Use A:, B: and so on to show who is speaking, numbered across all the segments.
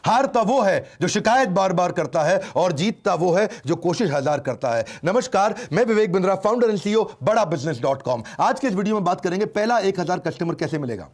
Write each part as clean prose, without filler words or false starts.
A: हारता वो है जो शिकायत बार बार करता है और जीतता वो है जो कोशिश हजार करता है। नमस्कार, मैं Vivek Bindra, founder and CEO बड़ा बिजनेस.com। आज के इस वीडियो में बात करेंगे पहला 1000 कस्टमर कैसे मिलेगा।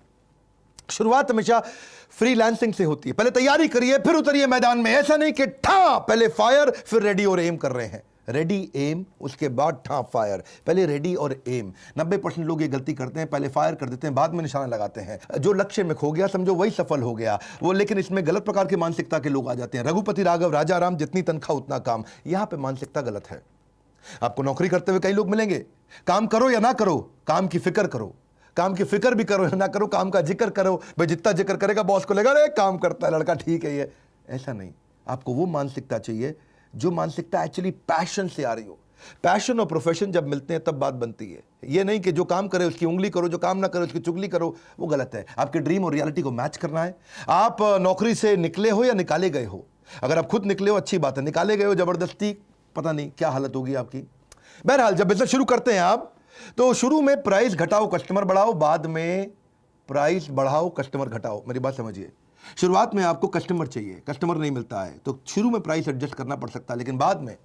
A: शुरुआत हमेशा फ्रीलांसिंग से होती है। पहले तैयारी करिए फिर उतरिए मैदान में। ऐसा नहीं कि ठा पहले फायर फिर रेडी और एम कर रहे हैं। रेडी एम उसके बाद ठा फायर। पहले रेडी और एम। 90% लोग ये गलती करते हैं, पहले फायर कर देते हैं, बाद में निशाना लगाते हैं। जो लक्ष्य में खो गया समझो वही सफल हो गया वो। लेकिन इसमें गलत प्रकार की मानसिकता के लोग आ जाते हैं। रघुपति राघव राजा राम, जितनी तनख्वाह उतना काम। यहां पे मानसिकता गलत है। आपको नौकरी करते हुए कई लोग मिलेंगे। काम करो या ना करो, काम की फिक्र करो। काम की फिक्र भी करो या ना करो, काम का जिक्र करो। भाई जितना जिक्र करेगा बॉस को लगेगा अरे काम करता है लड़का, ठीक है ये। ऐसा नहीं, आपको वो मानसिकता चाहिए जो मानसिकता एक्चुअली पैशन से आ रही हो। पैशन और प्रोफेशन जब मिलते हैं तब बात बनती है। ये नहीं कि जो काम करे उसकी उंगली करो, जो काम ना करे उसकी चुगली करो, वो गलत है। आपके ड्रीम और रियलिटी को मैच करना है। आप नौकरी से निकले हो या निकाले गए हो। अगर आप खुद निकले हो अच्छी बात है, निकाले गए हो जबरदस्ती, पता नहीं क्या हालत होगी आपकी। बहरहाल जब बिजनेस शुरू करते हैं आप, तो शुरू में प्राइस घटाओ कस्टमर बढ़ाओ, बाद में प्राइस बढ़ाओ कस्टमर घटाओ। मेरी बात समझिए। शुरुआत में आपको कस्टमर चाहिए, कस्टमर नहीं मिलता है तो शुरू में प्राइस एडजस्ट करना पड़ सकता है, लेकिन बाद में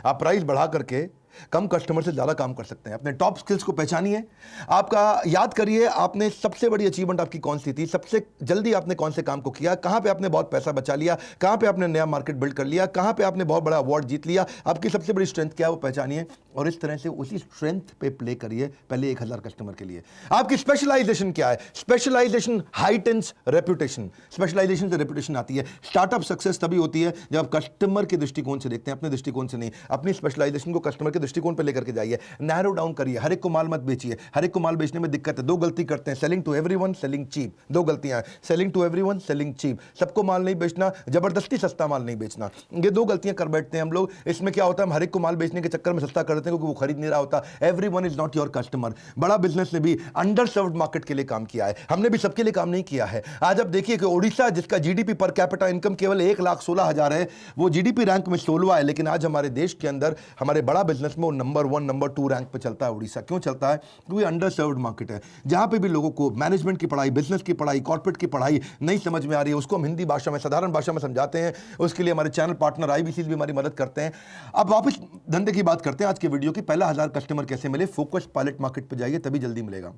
A: आप प्राइस बढ़ा करके कम कस्टमर से ज़्यादा काम कर सकते हैं। अपने टॉप स्किल्स को पहचानिए। आपका याद करिए आपने सबसे बड़ी अचीवमेंट आपकी कौन सी थी, सबसे जल्दी आपने कौन से काम को किया, कहाँ पे आपने बहुत पैसा बचा लिया, कहाँ पे आपने नया मार्केट बिल्ड कर लिया, कहाँ पे आपने बहुत बड़ा अवार्ड जीत लिया। आपकी सबसे बड़ी स्ट्रेंथ क्या है वो पहचानिए और इस तरह से उसी स्ट्रेंथ पे प्ले करिए पहले 1000 कस्टमर के लिए। आपकी स्पेशलाइजेशन क्या है? Specialisation heightens reputation. स्पेशलाइजेशन से रेपुटेशन आती है। स्टार्टअप सक्सेस तभी होती है जब आप कस्टमर के दृष्टिकोण से देखते हैं, अपने दृष्टिकोण से नहीं। अपनी स्पेशलाइजेशन को कस्टमर के दृष्टिकोण पे लेकर के जाइए। नैरो डाउन करिए। हर एक को माल मत बेचिए। हर एक को माल बेचने में दिक्कत है। दो गलती करते हैं, selling to everyone, selling cheap. दो गलतियां हैं, selling to everyone, selling cheap. सबको माल नहीं बेचना, जबरदस्ती सस्ता माल नहीं बेचना। ये दो गलतियां कर बैठते हैं हम लोग। इसमें क्या होता है, हम हर एक को माल बेचने के चक्कर में सस्ता कर देते हैं क्योंकि वो खरीद नहीं रहा होता। Everyone is not your customer. बड़ा बिजनेस ने भी अंडर सर्व्ड मार्केट के लिए काम किया है। हमने भी सबके लिए काम नहीं किया है। आज आप देखिए कि ओडिशा जिसका जीडीपी पर कैपिटा इनकम केवल 1,16,000 है, वो जीडीपी रैंक में 16वां है, लेकिन आज हमारे देश के अंदर हमारे बड़ा बिजनेस में वो नंबर 1 नंबर 2 रैंक पे चलता है। उड़ीसा क्यों चलता है? क्योंकि अंडर सर्व्ड मार्केट है। जहां पे भी लोगों को मैनेजमेंट की पढ़ाई, बिजनेस की पढ़ाई, कॉर्पोरेट की पढ़ाई नहीं समझ में आ रही है, उसको हम हिंदी भाषा में, साधारण भाषा में समझाते हैं। उसके लिए हमारे चैनल पार्टनर आईबीसी भी हमारी मदद करते हैं। अब वापस धंधे की बात करते हैं आज के वीडियो की। पहला 1000 कस्टमर कैसे मिले? फोकस पायलट मार्केट पे जाइए, तभी जल्दी मिलेगा।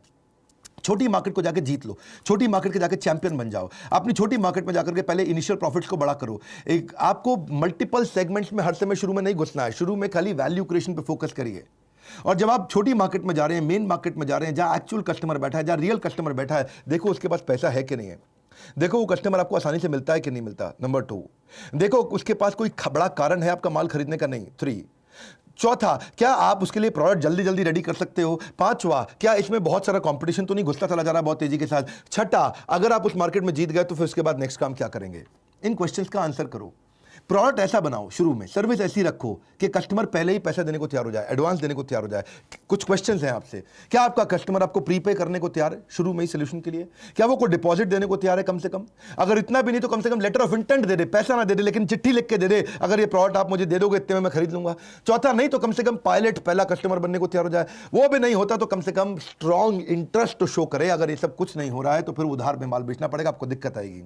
A: छोटी मार्केट को जाकर जीत लो। छोटी मार्केट के जाकर चैंपियन बन जाओ। अपनी छोटी मार्केट में जाकर के पहले इनिशियल प्रॉफिट्स को बड़ा करो। एक आपको मल्टीपल सेगमेंट्स में हर समय शुरू में नहीं घुसना है। शुरू में खाली वैल्यू क्रिएशन पे फोकस करिए। और जब आप छोटी मार्केट में जा रहे हैं, मेन मार्केट में जा रहे हैं, जहां एक्चुअल कस्टमर बैठा है, जहां रियल कस्टमर बैठा है, देखो उसके पास पैसा है कि नहीं है। देखो वो कस्टमर आपको आसानी से मिलता है कि नहीं मिलता। नंबर 2, देखो उसके पास कोई बड़ा कारण है आपका माल खरीदने का नहीं। 3, चौथा, क्या आप उसके लिए प्रोडक्ट जल्दी जल्दी रेडी कर सकते हो। 5वां, क्या इसमें बहुत सारा कंपटीशन तो नहीं घुसता चला जा रहा है बहुत तेजी के साथ। 6ठा, अगर आप उस मार्केट में जीत गए तो फिर उसके बाद नेक्स्ट काम क्या करेंगे। इन क्वेश्चंस का आंसर करो। प्रोडक्ट ऐसा बनाओ, शुरू में सर्विस ऐसी रखो कि कस्टमर पहले ही पैसा देने को तैयार हो जाए, एडवांस देने को तैयार हो जाए। कुछ क्वेश्चंस हैं आपसे। क्या आपका कस्टमर आपको प्रीपे करने को तैयार है शुरू में ही सोल्यूशन के लिए? क्या वो कोई डिपॉजिट देने को तैयार है कम से कम? अगर इतना भी नहीं तो कम से कम लेटर ऑफ इंटेंट दे दे। पैसा ना दे दे लेकिन चिट्ठी लिख के दे दे, अगर ये प्रोडक्ट आप मुझे दे दोगे इतने में मैं खरीद लूंगा। चौथा, नहीं तो कम से कम पायलट पहला कस्टमर बनने को तैयार हो जाए। वो भी नहीं होता तो कम से कम स्ट्रॉन्ग इंटरेस्ट शो करे। अगर ये सब कुछ नहीं हो रहा है तो फिर उधार में माल बेचना पड़ेगा, आपको दिक्कत आएगी।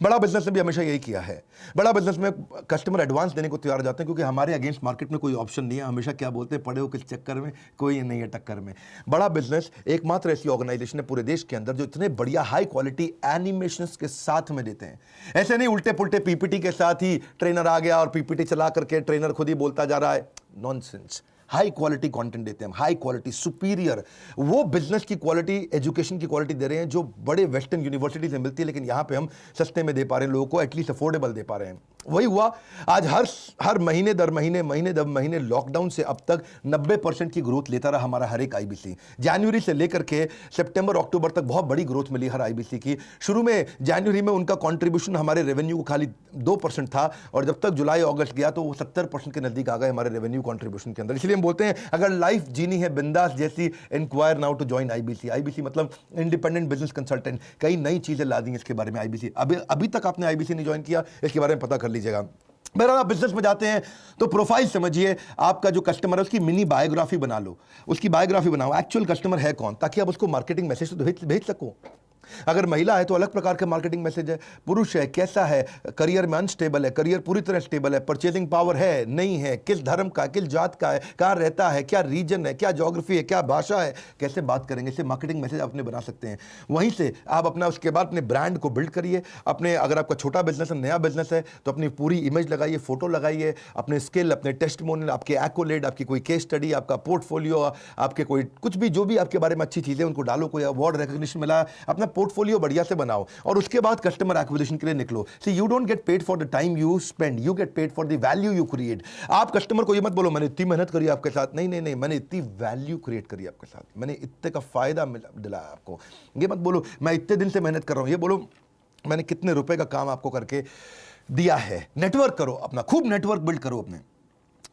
A: बड़ा बिजनेस ने भी हमेशा यही किया है। बड़ा बिजनेस में कस्टमर एडवांस देने को तैयार हो जाते हैं क्योंकि हमारे अगेंस्ट मार्केट में कोई ऑप्शन नहीं है। हमेशा क्या बोलते हैं, पड़े हो किस चक्कर में, कोई नहीं है टक्कर में। बड़ा बिजनेस एकमात्र ऐसी ऑर्गेनाइजेशन है पूरे देश के अंदर जो इतने बढ़िया हाई क्वालिटी एनिमेशंस के साथ में देते हैं। ऐसे नहीं उल्टे पुल्टे पीपीटी के साथ ही ट्रेनर आ गया और पीपीटी चला करके ट्रेनर खुद ही बोलता जा रहा है। नॉनसेंस। हाई क्वालिटी कंटेंट देते हैं, हाई क्वालिटी, सुपीरियर। वो बिजनेस की क्वालिटी, एजुकेशन की क्वालिटी दे रहे हैं जो बड़े वेस्टर्न यूनिवर्सिटी से मिलती है, लेकिन यहां पे हम सस्ते में दे पा रहे हैं लोगों को, एटलीस्ट अफोर्डेबल दे पा रहे हैं। वही हुआ आज हर महीने दर महीने लॉकडाउन से अब तक 90% की ग्रोथ लेता रहा हमारा हर एक आईबीसी। जनवरी से लेकर के सितंबर अक्टूबर तक बहुत बड़ी ग्रोथ मिली हर आईबीसी की। शुरू में जनवरी में उनका कंट्रीब्यूशन हमारे रेवेन्यू को खाली 2% था और जब तक जुलाई अगस्त गया तो वो 70% के नजदीक आ गए हमारे रेवेन्यू कंट्रीब्यूशन के अंदर। इसलिए हम बोलते हैं अगर लाइफ जीनी है बिंदास जैसी, enquire now to join IBC. IBC मतलब इंडिपेंडेंट बिजनेस कंसल्टेंट। कई नई चीजें ला दी इसके बारे में आईबीसी। अभी तक आपने आईबीसी नहीं ज्वाइन किया, इसके बारे में पता कर लीजिएगा। बहरहाल आप बिजनेस में जाते हैं तो प्रोफाइल समझिए। आपका जो कस्टमर है उसकी मिनी बायोग्राफी बना लो, उसकी बायोग्राफी बनाओ। एक्चुअल कस्टमर है कौन, ताकि आप उसको मार्केटिंग मैसेज तो भेज सको। अगर महिला है तो अलग प्रकार के मार्केटिंग मैसेज है, पुरुष है कैसा है, करियर में अनस्टेबल है, करियर पूरी तरह स्टेबल है, परचेजिंग पावर है नहीं है, किस धर्म का, किस जात का है, कहाँ रहता है, क्या रीजन है, क्या ज्योग्राफी है, क्या भाषा है, कैसे बात करेंगे, इससे मार्केटिंग मैसेज अपने बना सकते हैं। वहीं से आप अपना उसके बाद अपने ब्रांड को बिल्ड करिए। अपने अगर आपका छोटा बिजनेस है, नया बिजनेस है, तो अपनी पूरी इमेज लगाइए, फोटो लगाइए, अपने स्किल, अपने टेस्टिमोनियल, आपके एक्कोलेड, आपकी कोई केस स्टडी, आपका पोर्टफोलियो, आपके कोई कुछ भी जो भी आपके बारे में अच्छी चीज़ें उनको डालो, कोई अवार्ड रिकॉग्निशन मिला, अपना पोर्टफोलियो बढ़िया से बनाओ और उसके बाद कस्टमर एक्विजिशन के लिए निकलो। See you don't get paid for the time you spend, you get paid for the value you create. आप कस्टमर को ये मत बोलो मैंने इतनी मेहनत करी आपके साथ, नहीं नहीं नहीं, मैंने इतनी वैल्यू क्रिएट करी आपके साथ, मैंने इतने का फायदा दिलाया आपको। ये मत बोलो मैं इतने दिन से मेहनत कर रहा हूं, ये बोलो मैंने कितने रुपए का काम आपको करके दिया है। नेटवर्क करो अपना, खूब नेटवर्क बिल्ड करो अपने।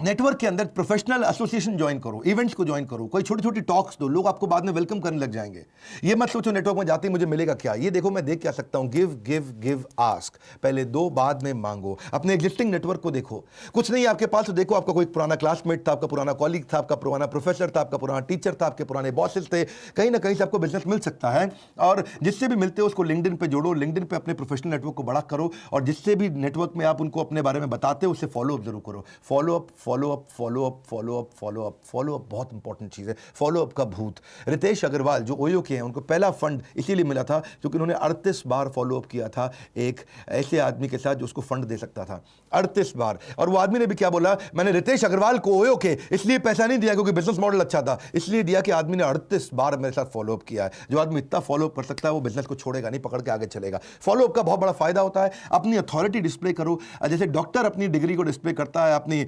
A: नेटवर्क के अंदर प्रोफेशनल एसोसिएशन ज्वाइन करो, इवेंट्स को ज्वाइन करो, कोई छोटी छोटी टॉक्स दो, लोग आपको बाद में वेलकम करने लग जाएंगे। ये मत सोचो नेटवर्क में जाते ही मुझे मिलेगा क्या, ये देखो मैं देख क्या सकता हूं। गिव गिव गिव आस्क, पहले दो बाद में मांगो। अपने एग्जिस्टिंग नेटवर्क को देखो, कुछ नहीं आपके पास तो देखो आपका कोई पुराना क्लासमेट था, आपका पुराना कॉलीग था, आपका पुराना प्रोफेसर था, आपका पुराना टीचर था, आपके पुराने बॉसेस थे, कहीं ना कहीं से आपको बिजनेस मिल सकता है। और जिससे भी मिलते हो उसको लिंक्डइन पे जोड़ो, लिंक्डइन पे अपने प्रोफेशनल नेटवर्क को बड़ा करो और जिससे भी नेटवर्क में आप उनको अपने बारे में बताते हो उससे फॉलो अप जरूर करो। Follow up follow up follow up follow up follow up follow up बहुत इंपॉर्टेंट चीज है। फॉलो अप का भूत। रितेश अग्रवाल जो ओयो के हैं, उनको पहला फंड इसीलिए मिला था क्योंकि उन्होंने 38 बार फॉलो अप किया था एक ऐसे आदमी के साथ जो उसको फंड दे सकता था, 38 बार। और वो आदमी ने भी क्या बोला, मैंने रितेश अग्रवाल को ओयो के इसलिए पैसा नहीं दिया क्योंकि बिजनेस मॉडल अच्छा था, इसलिए दिया कि आदमी ने 38 बार मेरे साथ फॉलो अप किया है। जो आदमी इतना फॉलो अप कर सकता है वो बिजनेस को छोड़ेगा नहीं, पकड़ के आगे चलेगा। फॉलो अप का बहुत बड़ा फायदा होता है। अपनी अथॉरिटी डिस्प्ले करो, जैसे डॉक्टर अपनी डिग्री को डिस्प्ले करता है, अपनी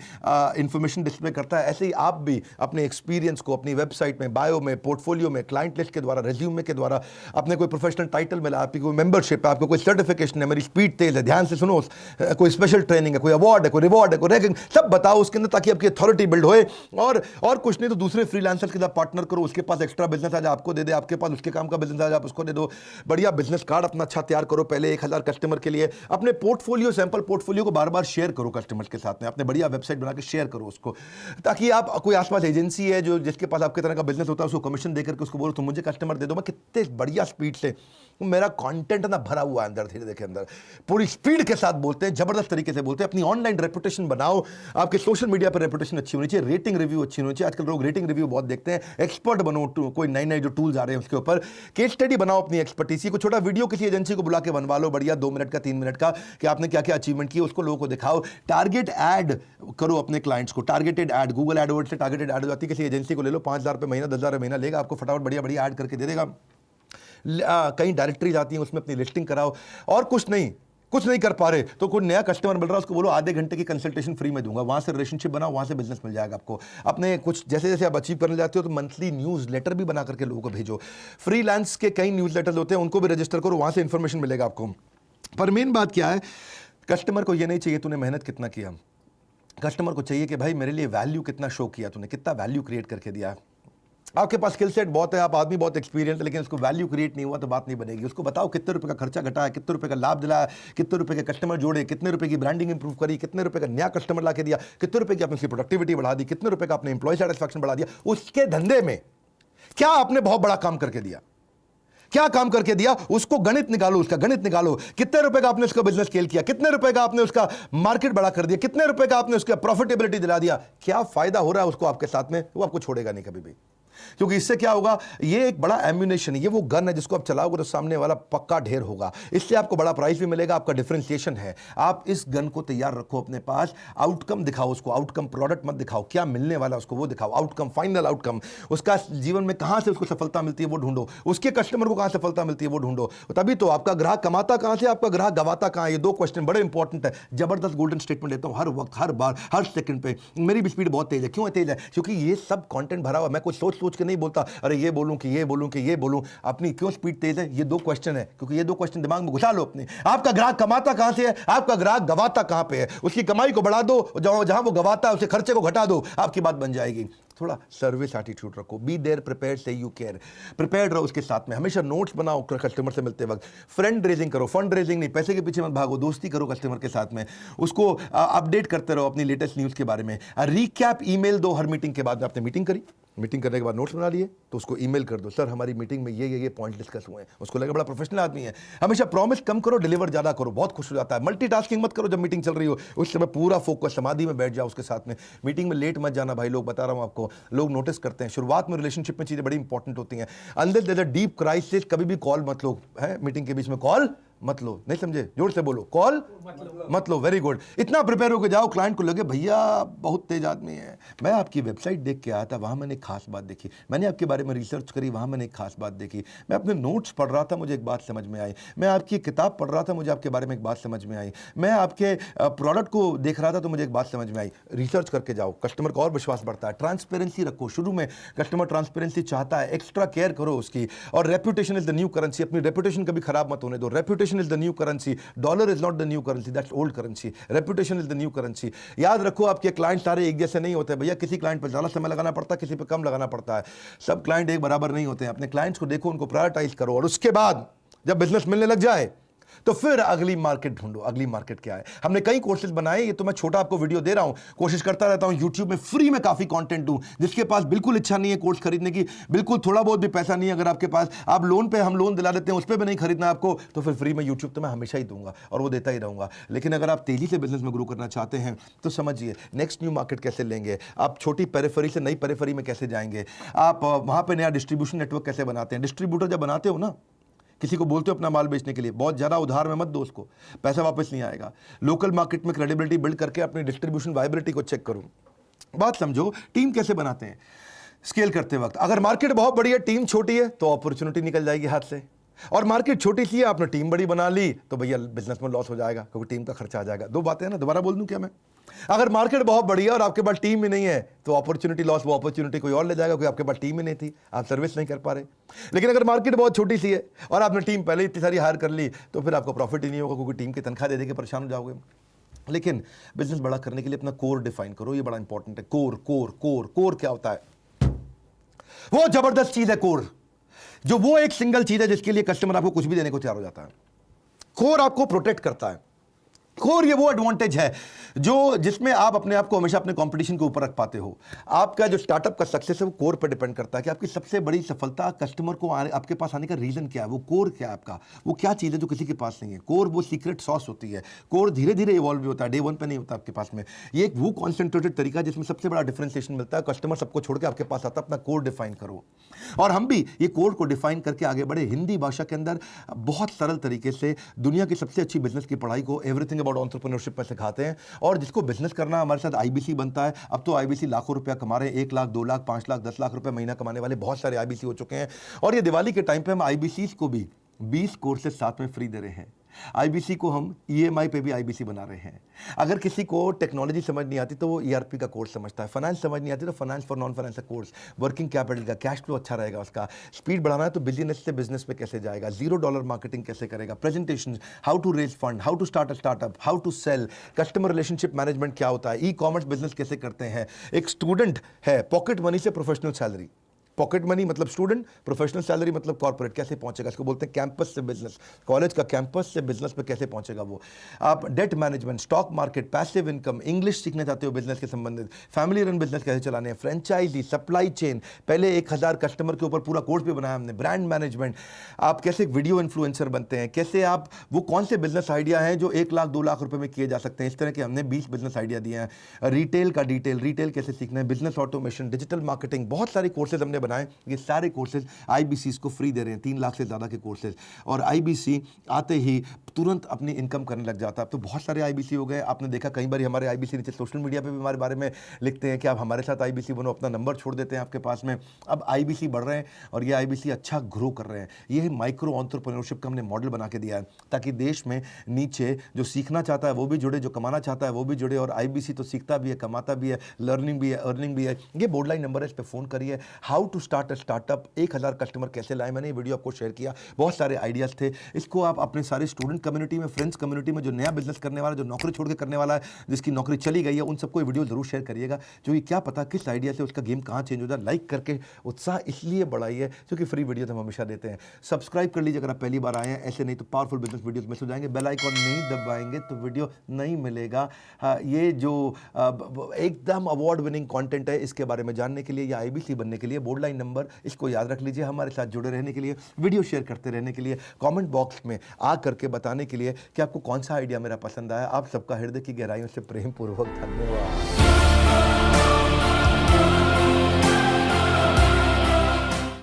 A: इंफॉर्मेशन डिस्प्ले करता है, ऐसे ही आप भी अपने एक्सपीरियंस को अपनी वेबसाइट में, बायो में, पोर्टफोलियो में, क्लाइंट लिस्ट के द्वारा, रेज्यूमे के द्वारा, अपने कोई प्रोफेशनल टाइटल मिला, आपकी कोई मेंबरशिप है, आपको कोई सर्टिफिकेशन है, मेरी स्पीड तेज है, ध्यान से सुनो, कोई स्पेशल ट्रेनिंग है, कोई अवार्ड है, कोई रिवॉर्ड है, कोई रैंकिंग, सब बताओ उसके अंदर ताकि आपकी अथॉरिटी बिल्ड होए। और कुछ नहीं तो दूसरे फ्रीलांसर के साथ पार्टनर करो, उसके पास एक्स्ट्रा बिजनेस आज आपको दे दे, आपके पास उसके काम का बिजनेस आज आप उसको दे दो। बढ़िया बिजनेस कार्ड अपना अच्छा तैयार करो पहले 1000 कस्टमर के लिए। अपने पोर्टफोलियो, सैंपल पोर्टफोलियो को बार बार शेयर करो कस्टमर्स के साथ में, अपने बढ़िया वेबसाइट बना के शेयर करो उसको, ताकि आप कोई आसपास एजेंसी है जो जिसके पास आपके तरह का बिजनेस होता है उसको कमीशन देकर के उसको बोलो तुम मुझे कस्टमर दे दो। मैं कितने बढ़िया स्पीड से, मेरा कंटेंट ना भरा हुआ है अंदर, धीरे धीरे के अंदर पूरी स्पीड के साथ बोलते हैं, जबरदस्त तरीके से बोलते हैं। अपनी ऑनलाइन रेपुटेशन बनाओ, आपके सोशल मीडिया पर रेपुटेशन अच्छी होनी चाहिए, रेटिंग रिव्यू अच्छी होनी चाहिए। आजकल लोग रेटिंग रिव्यू बहुत देखते हैं। एक्सपर्ट बनो, कोई नए नए जो टूल्स आ रहे हैं उसके ऊपर केस स्टडी बनाओ, अपनी एक्सपर्टीसी को छोटा वीडियो किसी एजेंसी को बुला के बनवा लो, बढ़िया 2 मिनट का 3 मिनट का, कि आपने क्या क्या अचीवमेंट किया उसको लोगों को दिखाओ। टारगेट ऐड करो अपने क्लाइंट्स को, टारगेटेड ऐड, गूगल एडवर्ड से टारगेटेड ऐड हो जाती है। किसी एजेंसी को ले लो, 5000 रुपये महीना, 10,000 रुपये महीना लेगा, आपको फटाफट बढ़िया बढ़िया ऐड करके दे देगा। कहीं डायरेक्टरीज आती हैं उसमें अपनी लिस्टिंग कराओ। और कुछ नहीं कर पा रहे तो कोई नया कस्टमर मिल रहा है उसको बोलो आधे घंटे की कंसल्टेशन फ्री में दूंगा, वहां से रिलेशनशिप बनाओ, वहां से बिजनेस मिल जाएगा आपको। अपने कुछ जैसे जैसे आप अचीव करने जाते हो तो मंथली न्यूज़ लेटर भी बना करके लोगों को भेजो। फ्रीलांस के कई न्यूज़ लेटर्स होते हैं, उनको भी रजिस्टर करो, वहां से इंफॉर्मेशन मिलेगा आपको। पर मेन बात क्या है, कस्टमर को ये नहीं चाहिए तूने मेहनत कितना किया, कस्टमर को चाहिए कि भाई मेरे लिए वैल्यू कितना शो किया तूने, कितना वैल्यू क्रिएट करके दिया। आपके पास स्किल सेट बहुत है, आप आदमी बहुत एक्सपीरियंस है, लेकिन उसको वैल्यू क्रिएट नहीं हुआ तो बात नहीं बनेगी। उसको बताओ कितने रुपए का खर्चा घटाया, कितने रुपए का लाभ दिलाया, कितने रुपए के कस्टमर जोड़े, कितने रुपए की ब्रांडिंग इंप्रूव करी, कितने रुपए का नया कस्टमर ला के दिया, कितने रुपए की आपने उसकी प्रोडक्टिविटी बढ़ा दी, कितने रुपए का आपने एम्प्लॉय सेटिस्फैक्शन बढ़ा दिया। उसके धंधे में क्या आपने बहुत बड़ा काम करके दिया, क्या काम करके दिया, उसको गणित निकालो, उसका गणित निकालो। कितने रुपए का आपने उसका बिजनेस स्केल किया, कितने रुपए का आपने उसका मार्केट बड़ा कर दिया, कितने रुपए का आपने उसका प्रॉफिटेबिलिटी दिला दिया, क्या फायदा हो रहा है उसको आपके साथ में, वो आपको छोड़ेगा नहीं कभी भी। क्योंकि इससे क्या होगा, ये एक बड़ा एम्यूनेशन है, ये वो गन है जिसको आप चलाओगे तो सामने वाला पक्का ढेर होगा। इससे आपको बड़ा प्राइस भी मिलेगा, आपका डिफरेंशिएशन है। आप इस गन को तैयार रखो अपने पास, आउटकम दिखाओ उसको, आउटकम प्रोडक्ट मत दिखाओ, क्या मिलने वाला उसको वो दिखाओ, आउटकम, फाइनल आउटकम, उसका जीवन में कहां से उसको सफलता मिलती है वो ढूंढो, उसके कस्टमर को कहां सफलता मिलती है वो ढूंढो। तभी तो आपका ग्राहक कमाता कहां से, आपका ग्राहक गवाता कहां, ये 2 क्वेश्चन बड़े इंपॉर्टेंट है। जबरदस्त गोल्डन स्टेटमेंट देता हूं हर वक्त, हर बार, हर सेकंड पे। मेरी भी स्पीड बहुत तेज है, क्यों है तेज है, क्योंकि ये सब कंटेंट भरा हुआ। मैं कुछ सोच के नहीं बोलता अरे ये बोलूं कि ये बोलूं कि ये बोलूं। अपनी क्यों स्पीड तेज है, ये 2 क्वेश्चन है, क्योंकि ये 2 क्वेश्चन दिमाग में घुसा लो अपने। आपका ग्राहक कमाता कहां से है, आपका ग्राहक गवाता कहां पे है, उसकी कमाई को बढ़ा दो, जहां वो गवाता है उसके खर्चे को घटा दो, आपकी बात बन जाएगी। थोड़ा सर्विस एटीट्यूड रखो, बी देयर प्रिपेयर्ड से यू केयर, प्रिपेयर्ड रहो उसके साथ में। हमेशा नोट्स बनाओ कस्टमर से मिलते वक्त, फ्रेंड रेजिंग करो, फंड रेजिंग नहीं, पैसे के पीछे मत भागो, दोस्ती करो कस्टमर के साथ में, उसको अपडेट करते रहो अपनी लेटेस्ट न्यूज़ के बारे में। रिकैप ईमेल दो हर मीटिंग के बाद। आपने मीटिंग करी, मीटिंग करने के बाद नोट्स बना लिए तो उसको ईमेल कर दो, सर हमारी मीटिंग में ये पॉइंट डिस्कस हुए हैं। उसको लगे बड़ा प्रोफेशनल आदमी है। हमेशा प्रॉमिस कम करो, डिलीवर ज़्यादा करो, बहुत खुश हो जाता है। मल्टीटास्किंग मत करो, जब मीटिंग चल रही हो उस समय पूरा फोकस समाधि में बैठ जाओ उसके साथ में। मीटिंग में लेट मत जाना भाई लोग, बता रहा हूँ आपको, लोग नोटिस करते हैं। शुरुआत में रिलेशनशिप में चीज़ें बड़ी इंपॉर्टेंट होती हैं। अंदर देयर डीप क्राइसिस, कभी भी कॉल मत लो है, मीटिंग के बीच में कॉल मत लो। नहीं समझे, जोर से बोलो, कॉल मत लो। Very good. इतना प्रिपेयर होकर जाओ, क्लाइंट को लगे भैया बहुत तेज आदमी है, मैं आपकी वेबसाइट देख के आया था, वहां मैंने एक खास बात देखी, मैंने आपके बारे में रिसर्च करी, वहां मैंने एक खास बात देखी, मैं अपने नोट्स पढ़ रहा था, मुझे एक बात समझ में आई, मैं आपकी किताब पढ़ रहा था, मुझे आपके बारे में एक बात समझ में आई, मैं आपके प्रोडक्ट को देख रहा था तो मुझे एक बात समझ में आई। रिसर्च करके जाओ, कस्टमर का और विश्वास बढ़ता है। ट्रांसपेरेंसी रखो, शुरू में कस्टमर ट्रांसपेरेंसी चाहता है, एक्स्ट्रा केयर करो उसकी। और reputation is the new currency, अपनी रेपुटेशन कभी खराब मत होने दो। Reputation is the new currency, dollar is not the new currency, that's old currency. Reputation is the new currency. याद रखो आपके क्लाइंट सारे एक जैसे नहीं होते भैया, किसी क्लाइंट पर ज्यादा समय लगाना पड़ता है, किसी पर कम लगाना पड़ता है। सब क्लाइंट एक बराबर नहीं होते हैं। अपने क्लाइंट्स को देखो, उनको प्रायोरिटाइज करो, और उसके बाद जब बिजनेस मिलने लग जाए तो फिर अगली मार्केट ढूंढो। अगली मार्केट क्या है? हमने कई कोर्सेज बनाए, ये तो मैं छोटा आपको वीडियो दे रहा हूं, कोशिश करता रहता हूं यूट्यूब में फ्री में काफी कंटेंट दूं। जिसके पास बिल्कुल इच्छा नहीं है कोर्स खरीदने की, बिल्कुल थोड़ा बहुत भी पैसा नहीं है अगर आपके पास, आप लोन पे, हम लोन दिला देते हैं, उस पर भी नहीं खरीदना आपको, तो फिर फ्री में यूट्यूब तो मैं हमेशा ही दूंगा और वो देता ही रहूंगा। लेकिन अगर आप तेजी से बिजनेस में ग्रो करना चाहते हैं तो समझिए नेक्स्ट न्यू मार्केट कैसे लेंगे आप, छोटी पेरिफेरी से नई पेरिफेरी में कैसे जाएंगे आप, वहां पे नया डिस्ट्रीब्यूशन नेटवर्क कैसे बनाते हैं। डिस्ट्रीब्यूटर जब बनाते हो ना, किसी को बोलते हो अपना माल बेचने के लिए, बहुत ज़्यादा उधार में मत दो उसको, पैसा वापस नहीं आएगा। लोकल मार्केट में क्रेडिबिलिटी बिल्ड करके अपनी डिस्ट्रीब्यूशन वाइबिलिटी को चेक करो। बात समझो, टीम कैसे बनाते हैं स्केल करते वक्त। अगर मार्केट बहुत बड़ी है, टीम छोटी है, तो अपॉर्चुनिटी निकल जाएगी हाथ से। और मार्केट छोटी सी है, आपने टीम बड़ी बना ली तो भैया बिजनेस में लॉस हो जाएगा, क्योंकि टीम का खर्चा आ जाएगा। दो बातें हैं ना, दोबारा बोल दूं क्या मैं? अगर मार्केट बहुत बड़ी है और आपके पास टीम ही नहीं है तो अपॉर्चुनिटी लॉस, वो अपॉर्चुनिटी कोई और ले जाएगा, क्योंकि आपके पास टीम ही नहीं थी, आप सर्विस नहीं कर पा रहे। लेकिन अगर मार्केट बहुत छोटी सी है और आपने टीम पहले इतनी सारी हायर कर ली तो फिर आपको प्रॉफिट ही नहीं होगा, क्योंकि टीम की तनख्वाह दे के परेशान हो जाओगे। लेकिन बिजनेस बड़ा करने के लिए अपना कोर डिफाइन करो, ये बड़ा इंपॉर्टेंट है। कोर कोर कोर कोर क्या होता है? वो जबरदस्त चीज है कोर, जो वो एक सिंगल चीज है जिसके लिए कस्टमर आपको कुछ भी देने को तैयार हो जाता है। कोर आपको प्रोटेक्ट करता है। कोर ये वो एडवांटेज है जो जिसमें आप अपने आप को हमेशा अपने कंपटीशन के ऊपर रख पाते हो। आपका जो स्टार्टअप का सक्सेस है वो कोर पर डिपेंड करता है कि आपकी सबसे बड़ी सफलता, कस्टमर को आपके पास आने का रीजन क्या है, वो कोर क्या है आपका, वो क्या चीज़ है जो किसी के पास नहीं है। कोर वो सीक्रेट सॉस होती है। कोर धीरे धीरे इवॉल्व भी होता है, डे वन पे नहीं होता आपके पास में। ये एक वो कॉन्सेंट्रेटेड तरीका है जिसमें सबसे बड़ा डिफरेंशिएशन मिलता है। कस्टमर सबको छोड़ के आपके पास आता है, अपना कोर डिफाइन करो। और हम भी ये कोर को डिफाइन करके आगे बढ़े। हिंदी भाषा के अंदर बहुत सरल तरीके से दुनिया की सबसे अच्छी बिजनेस की पढ़ाई को एवरीथिंग अबाउट एंटरप्रेन्योरशिप पर सिखाते हैं। और जिसको बिजनेस करना, हमारे साथ आईबीसी बनता है। अब तो आईबीसी लाखों रुपया कमा रहे हैं, 1 लाख 2 लाख 5 लाख 10 लाख रुपए महीना कमाने वाले बहुत सारे आईबीसी हो चुके हैं। और ये दिवाली के टाइम पे हम आईबीसी को भी 20 कोर्सेज साथ में फ्री दे रहे हैं। आईबीसी को हम ईएमआई पे भी आईबीसी बना रहे हैं। अगर किसी को टेक्नोलॉजी समझ नहीं आती तो वो ईआरपी का कोर्स समझता है, फाइनेंस समझ नहीं आती तो फाइनेंस फॉर नॉन फाइनेंस का कोर्स, वर्किंग कैपिटल का, कैश फ्लो अच्छा रहेगा उसका, स्पीड बढ़ाना है तो बिजनेस से बिजनेस पे कैसे जाएगा, $0 मार्केटिंग कैसे करेगा, presentation, how to raise fund, how to start a startup, how to sell, customer relationship management क्या होता है, ई कॉमर्स बिजनेस कैसे करते हैं। एक स्टूडेंट है, पॉकेट मनी से प्रोफेशनल सैलरी, पॉकेट मनी मतलब स्टूडेंट, प्रोफेशनल सैलरी मतलब कॉर्पोरेट, कैसे पहुंचेगा, इसको बोलते हैं कैंपस से बिजनेस, कॉलेज का कैंपस से बिजनेस पे कैसे पहुंचेगा वो। आप debt management, stock market, passive income, English सीखना चाहते हो बिजनेस के संबंधित, फैमिली रन बिजनेस कैसे चलाने हैं, फ्रेंचाइजी, सप्लाई चेन, पहले 1000 कस्टमर के ऊपर पूरा कोर्स भी बनाया हमने, ब्रांड मैनेजमेंट, आप कैसे वीडियो इन्फ्लुएंसर बनते हैं, कैसे आप वो कौन से बिजनेस आइडिया हैं जो 1 लाख 2 लाख रुपए में किए जा सकते हैं। इस तरह के हमने 20 बिजनेस आइडिया दिए हैं। रिटेल का डिटेल, रिटेल कैसे सीखना है, बिजनेस ऑटोमेशन, डिजिटल मार्केटिंग, बहुत सारे कोर्सेज हमने बनाए। ये सारे कोर्सेज आईबीसी को फ्री दे रहे हैं, 3 लाख से ज़्यादा के कोर्सेज। और आईबीसी आते ही तुरंत अपनी इनकम करने लग जाता है। अब तो बहुत सारे आईबीसी हो गए, आपने देखा कई बार हमारे आईबीसी नीचे सोशल मीडिया पे भी हमारे बारे में लिखते हैं कि आप हमारे साथ आईबीसी बनो, अपना नंबर छोड़ देते हैं आपके पास में। अब आईबीसी बढ़ रहे हैं और ये आईबीसी अच्छा ग्रो कर रहे हैं। ये माइक्रो एंटरप्रेन्योरशिप का हमने मॉडल बना के दिया है ताकि देश में नीचे जो सीखना चाहता है वो भी जुड़े, जो कमाना चाहता है वो भी जुड़े। और आईबीसी तो सीखता भी है, कमाता भी है, लर्निंग भी है, अर्निंग भी है। ये बोर्ड लाइन नंबर है, इस पर फोन करिए। How to start a startup, 1000 customer कैसे लाए, मैंने ये वीडियो आपको शेयर किया, बहुत सारे आइडियाज थे। इसको आप अपने सारे स्टूडेंट कम्युनिटी में, फ्रेंड्स कम्युनिटी में जो नया बिजनेस करने वाला, जो नौकरी छोड़ के करने वाला है, जिसकी नौकरी चली गई है, उन सबको ये वीडियो जरूर शेयर करिएगा, क्योंकि क्या पता किस आइडिया से उसका गेम कहाँ चेंज हो जाए। लाइक करके उत्साह इसलिए बढ़ाइए क्योंकि फ्री वीडियो तो हम हमेशा देते हैं। सब्सक्राइब कर लीजिए अगर आप पहली बार आए हैं, ऐसे नहीं तो पावरफुल बिजनेस वीडियोस मिस हो जाएंगे। बेल आइकॉन नहीं दबाएंगे तो वीडियो नहीं मिलेगा। ये जो एकदम अवार्ड विनिंग कंटेंट है, इसके बारे में जानने के लिए या आईबीसी बनने के लिए बोर्ड लाइन नंबर इसको याद रख लीजिए। हमारे साथ जुड़े रहने के लिए, वीडियो शेयर करते रहने के लिए, कमेंट बॉक्स में आ करके बताने के लिए कि आपको कौन सा आइडिया मेरा पसंद आया। आप सबका हृदय की गहराइयों से प्रेम पूर्वक धन्यवाद।